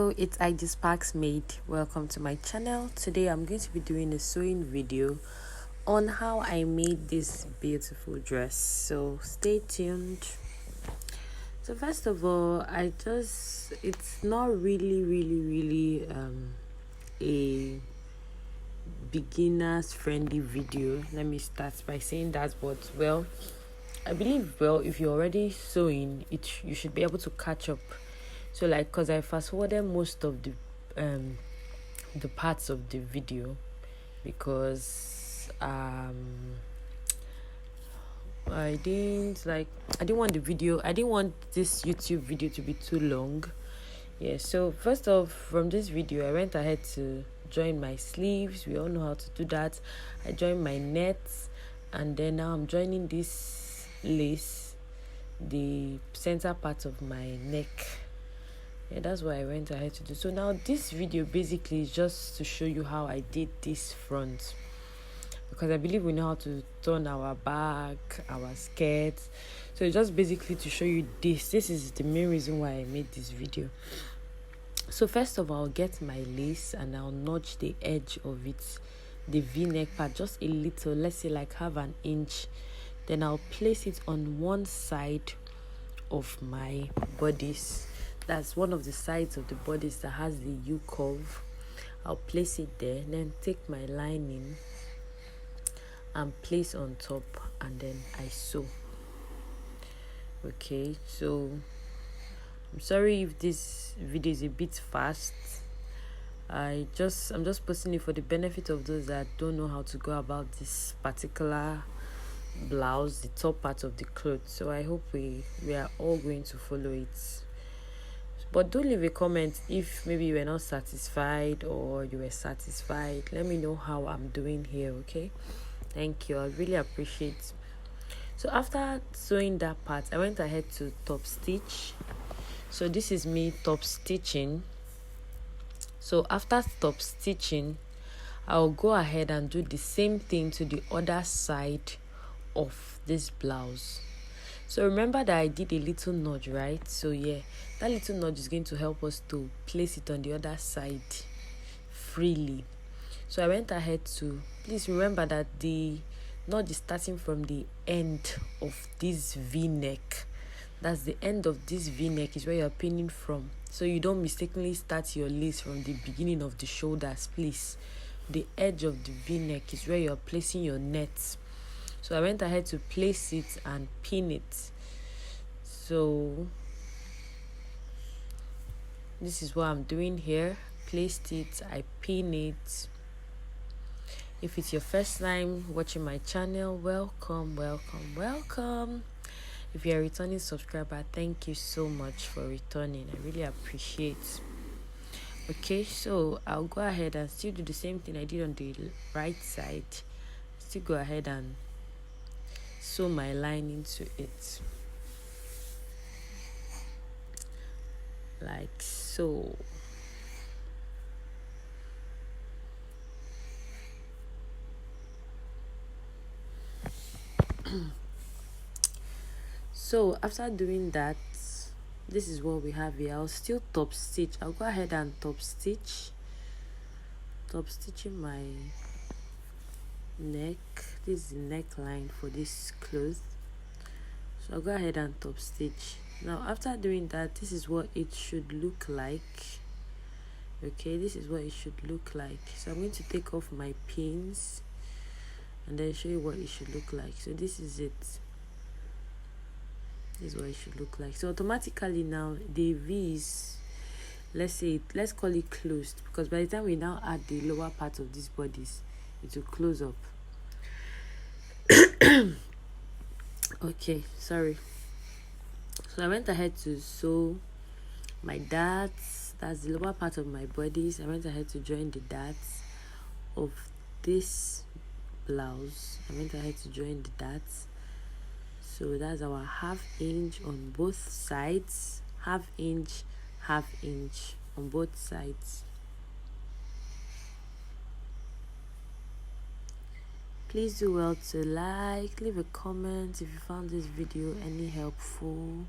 Hello, it's IG Sparks Maid. Welcome to my channel. Today I'm going to be doing a sewing video on how I made this beautiful dress. So stay tuned. So first of all, it's not really a beginners friendly video. Let me start by saying that, but I believe if you're already sewing it, you should be able to catch up. So because I fast forwarded most of the parts of the video because I didn't want this YouTube video to be too long. So first off, from this video I went ahead to join my sleeves. We all know how to do that. I joined my nets, and then now I'm joining this lace, the center part of my neck. That's what I went ahead to do. So now this video basically is just to show you how I did this front, because I believe we know how to turn our back, our skirts. So it's just basically to show you this is the main reason why I made this video. So first of all, I'll get my lace and I'll notch the edge of it, the v-neck part, just a little, let's say like half an inch. Then I'll place it on one side of my bodice. That's one of the sides of the bodice that has the U curve. I'll place it there, then take my lining and place on top, and then I sew. Okay, so I'm sorry if this video is a bit fast. I'm just posting it for the benefit of those that don't know how to go about this particular blouse, the top part of the cloth. So I hope we are all going to follow it. But do leave a comment if maybe you were not satisfied or you were satisfied. Let me know how I'm doing here, okay? Thank you. I really appreciate. So after sewing that part, I went ahead to top stitch. So this is me top stitching. So after top stitching, I'll go ahead and do the same thing to the other side of this blouse. So remember that I did a little notch, right? So that little notch is going to help us to place it on the other side freely. So I went ahead to, please remember that the notch is starting from the end of this v-neck. That's the end of this v-neck is where you're pinning from. So you don't mistakenly start your lace from the beginning of the shoulders, please. The edge of the v-neck is where you're placing your net. So I went ahead to place it and pin it. So this is what I'm doing here. Placed it, I pin it. If it's your first time watching my channel, welcome. If you're a returning subscriber, thank you so much for returning. I really appreciate. Okay, so I'll go ahead and still do the same thing I did on the right side. Still go ahead and sew my line into it like so. So after doing that, this is what we have here. I'll still top stitch. I'll go ahead and top stitching my neck. This is the neckline for this cloth. So I'll go ahead and top stitch. Now after doing that, this is what it should look like. Okay, this is what it should look like. So I'm going to take off my pins and then show you what it should look like. So this is it. This is what it should look like. So automatically now the V is, let's call it closed, because by the time we now add the lower part of this bodice, it will close up. Okay, sorry. So I went ahead to sew my darts. That's the lower part of my bodice. I went ahead to join the darts of this blouse. I went ahead to join the darts. So that's our half inch on both sides. Half inch on both sides. Please do well to leave a comment if you found this video any helpful.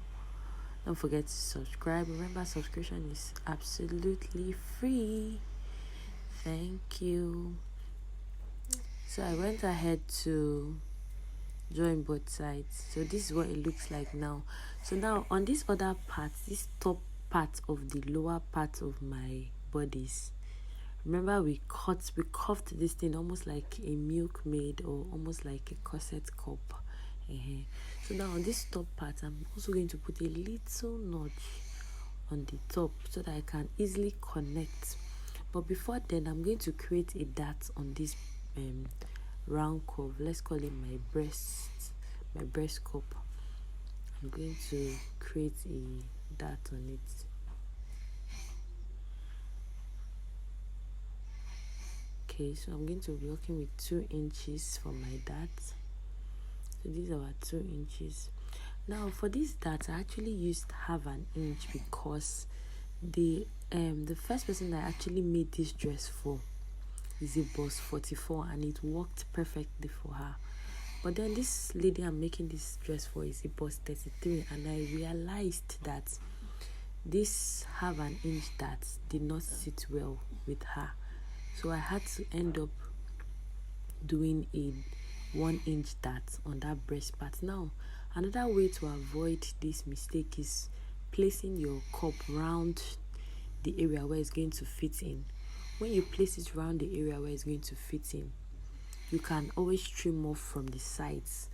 Don't forget to subscribe. Remember, subscription is absolutely free. Thank you. So I went ahead to join both sides. So this is what it looks like now. So now on this other part, this top part of the lower part of my bodies, remember we cuffed this thing almost like a milkmaid or almost like a corset cup. So now on this top part, I'm also going to put a little notch on the top so that I can easily connect. But before then, I'm going to create a dart on this round curve. Let's call it my breast cup. I'm going to create a dart on it. Okay, so I'm going to be working with 2 inches for my dart. So these are our 2 inches. Now for this dart, I actually used half an inch because the first person that I actually made this dress for is a boss 44 and it worked perfectly for her. But then this lady I'm making this dress for is a boss 33, and I realized that this half an inch dart did not sit well with her. So I had to end up doing a 1 inch dart on that breast part. Now, another way to avoid this mistake is placing your cup round the area where it's going to fit in. When you place it around the area where it's going to fit in, you can always trim off from the sides.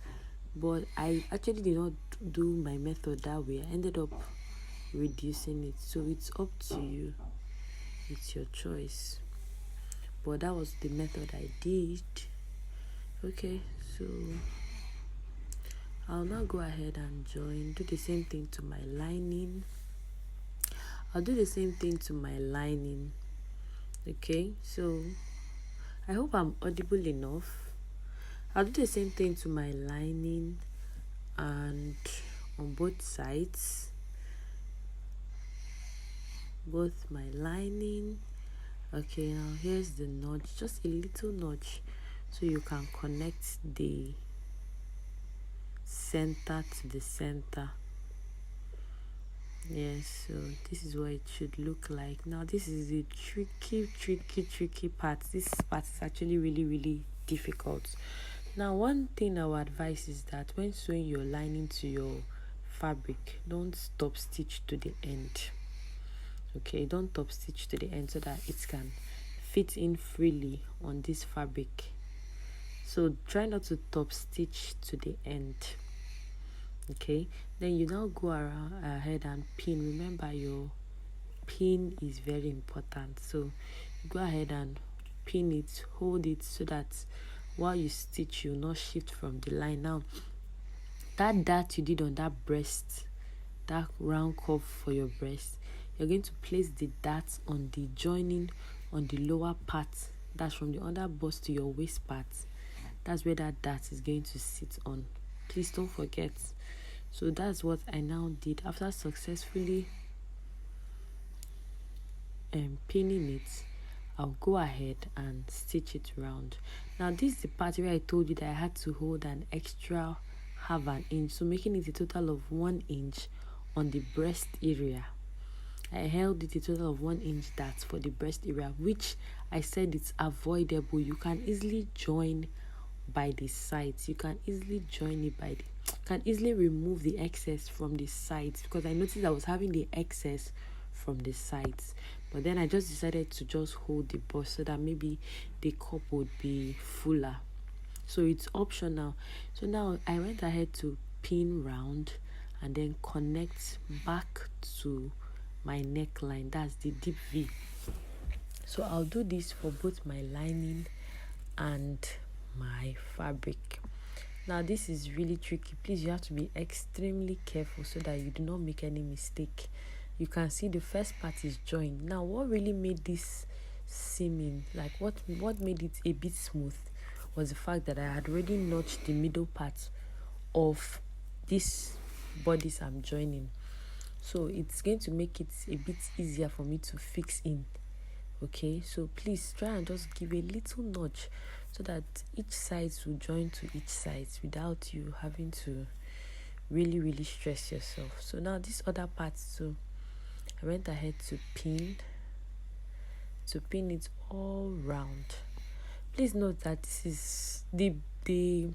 But I actually did not do my method that way. I ended up reducing it. So it's up to you. It's your choice. But that was the method I did. Okay, so I'll now go ahead and do the same thing to my lining. I'll do the same thing to my lining. Okay, so I hope I'm audible enough. I'll do the same thing to my lining and on both sides. Both my lining. Okay, now here's the notch, just a little notch so you can connect the center to the center. Yes, so this is what it should look like. Now this is the tricky part. This part is actually really difficult. Now one thing I would advise is that when sewing your lining to your fabric, don't stop stitch to the end. Okay, don't top stitch to the end so that it can fit in freely on this fabric. So try not to top stitch to the end. Okay, then you now go ahead and pin. Remember, your pin is very important. So go ahead and pin it, hold it so that while you stitch, you will not shift from the line. Now that dart you did on that breast, that round curve for your breast, you're going to place the dart on the joining on the lower part. That's from the under bust to your waist part. That's where that dart is going to sit on. Please don't forget. So that's what I now did after successfully pinning it. I'll go ahead and stitch it round. Now this is the part where I told you that I had to hold an extra half an inch, so making it a total of 1 inch on the breast area. I held it a total of 1 inch dart for the breast area, which I said it's avoidable. You can easily join by the sides. You can easily join it can easily remove the excess from the sides, because I noticed I was having the excess from the sides. But then I just decided to just hold the bust so that maybe the cup would be fuller. So it's optional. So now I went ahead to pin round and then connect back to my neckline. That's the deep V. So I'll do this for both my lining and my fabric. Now this is really tricky. Please, you have to be extremely careful so that you do not make any mistake. You can see the first part is joined. Now what really made this seaming, like what made it a bit smooth, was the fact that I had already notched the middle part of this bodice I'm joining. So it's going to make it a bit easier for me to fix in. Okay, so please try and just give a little notch so that each side will join to each side without you having to really stress yourself. So now this other part too, I went ahead to pin it all round. Please note that this is the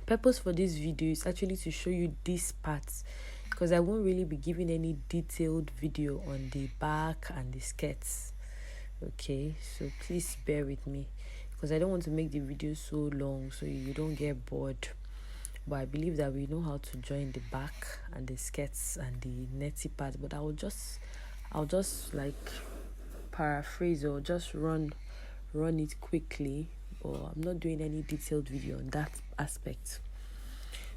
purpose for this video is actually to show you these parts, because I won't really be giving any detailed video on the back and the skirts. Okay, so please bear with me, because I don't want to make the video so long so you don't get bored. But I believe that we know how to join the back and the skirts and the netty part. But I'll just like paraphrase or just run it quickly, or I'm not doing any detailed video on that aspect.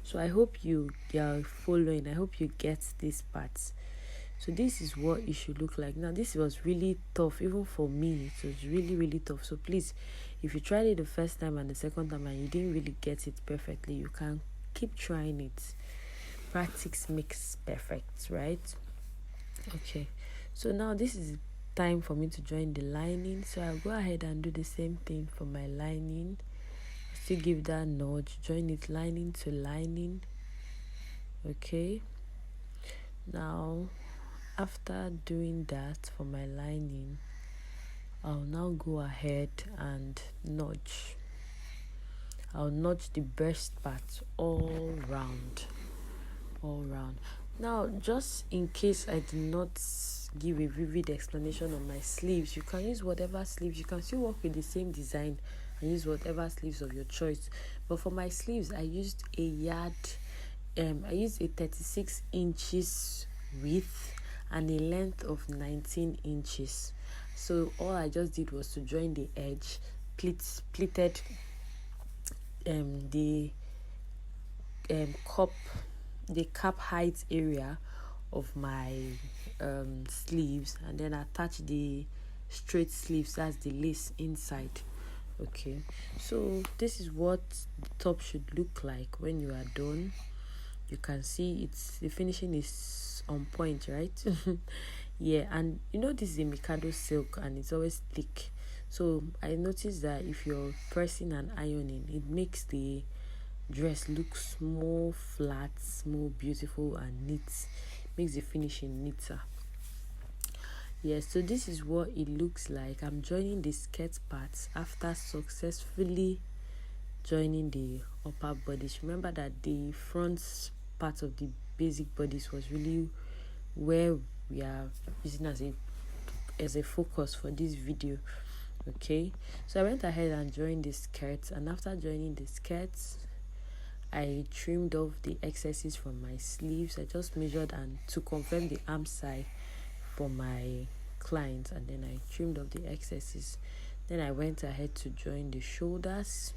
So I hope you are following. I hope you get this part. So this is what it should look like. Now this was really tough, even for me. It was really tough. So please, if you tried it the first time and the second time and you didn't really get it perfectly, you can keep trying it. Practice makes perfect, right? Okay, so now this is time for me to join the lining. So I'll go ahead and do the same thing for my lining. Still give that nudge, join it lining to lining. Okay, now after doing that for my lining, I'll now go ahead and nudge. I'll nudge the breast part all round. Now, just in case I did not give a vivid explanation on my sleeves, you can use whatever sleeves. You can still work with the same design and use whatever sleeves of your choice. But for my sleeves, I used I used a 36 inches width and a length of 19 inches. So all I just did was to join the edge, pleated the cap height area of my sleeves, and then attach the straight sleeves, that's the lace inside. Okay, so this is what the top should look like when you are done. You can see the finishing is on point, right? Yeah, and you know this is a mikado silk and it's always thick. So I noticed that if you're pressing and ironing, it makes the dress looks more flat, more beautiful and neat. Makes the finishing neater. Yes, so this is what it looks like. I'm joining the skirt parts after successfully joining the upper bodice. Remember that the front part of the basic bodice was really where we are using as a focus for this video. Okay, so I went ahead and joined the skirts, and after joining the skirts, I trimmed off the excesses from my sleeves. I just measured and to confirm the arm side for my clients, and then I trimmed off the excesses. Then I went ahead to join the shoulders.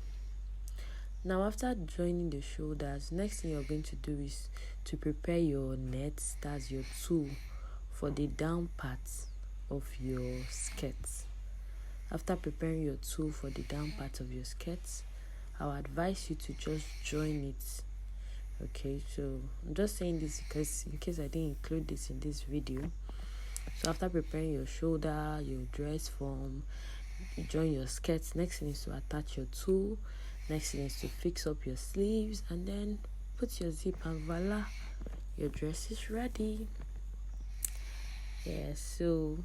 Now after joining the shoulders, next thing you're going to do is to prepare your net, that's your tool, for the down part of your skirts. After preparing your tool for the down part of your skirts, I'll advise you to just join it. Okay, so I'm just saying this because in case I didn't include this in this video. So after preparing your shoulder, your dress form, you join your skirts. Next thing is to attach your tool. Next thing is to fix up your sleeves and then put your zip, and voila, your dress is ready. Yeah, so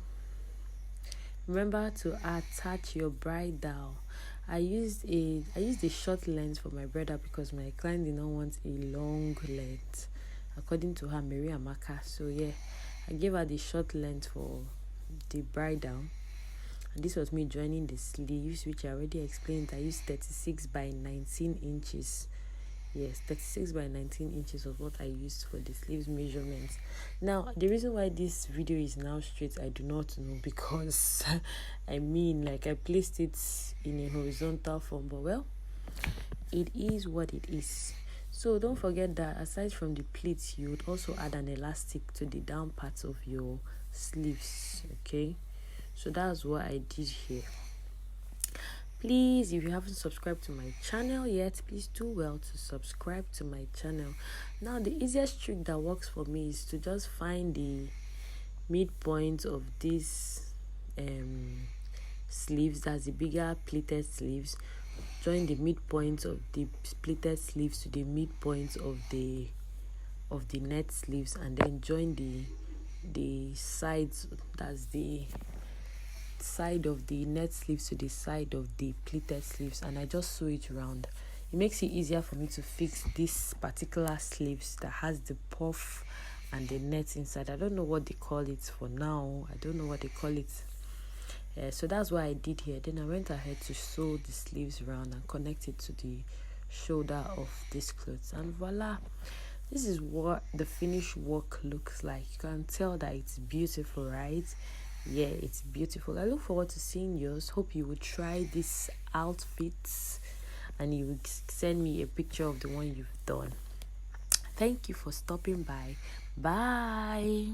remember to attach your bridle. I used a short length for my brother because my client did not want a long length, according to her, Mary Amaka. So yeah, I gave her the short length for the bridle. And this was me joining the sleeves, which I already explained. I used 36 by 19 inches. Yes, 36 by 19 inches was what I used for the sleeves measurements. Now, the reason why this video is now straight, I do not know, because I placed it in a horizontal form, but well, it is what it is. So don't forget that aside from the pleats, you would also add an elastic to the down parts of your sleeves. Okay, so that's what I did here. Please, if you haven't subscribed to my channel yet, please do well to subscribe to my channel. Now, the easiest trick that works for me is to just find the midpoint of these sleeves, that's the bigger pleated sleeves. Join the midpoint of the pleated sleeves to the midpoint of the of the net sleeves and then join the sides, that's the side of the net sleeves to the side of the pleated sleeves, and I just sew it around. It makes it easier for me to fix this particular sleeves that has the puff and the net inside. I don't know what they call it for now. I don't know what they call it. So that's what I did here. Then I went ahead to sew the sleeves around and connect it to the shoulder of this clothes, and voila, this is what the finished work looks like. You can tell that it's beautiful, right? Yeah, it's beautiful. I look forward to seeing yours. Hope you will try these outfits and you will send me a picture of the one you've done. Thank you for stopping by. Bye.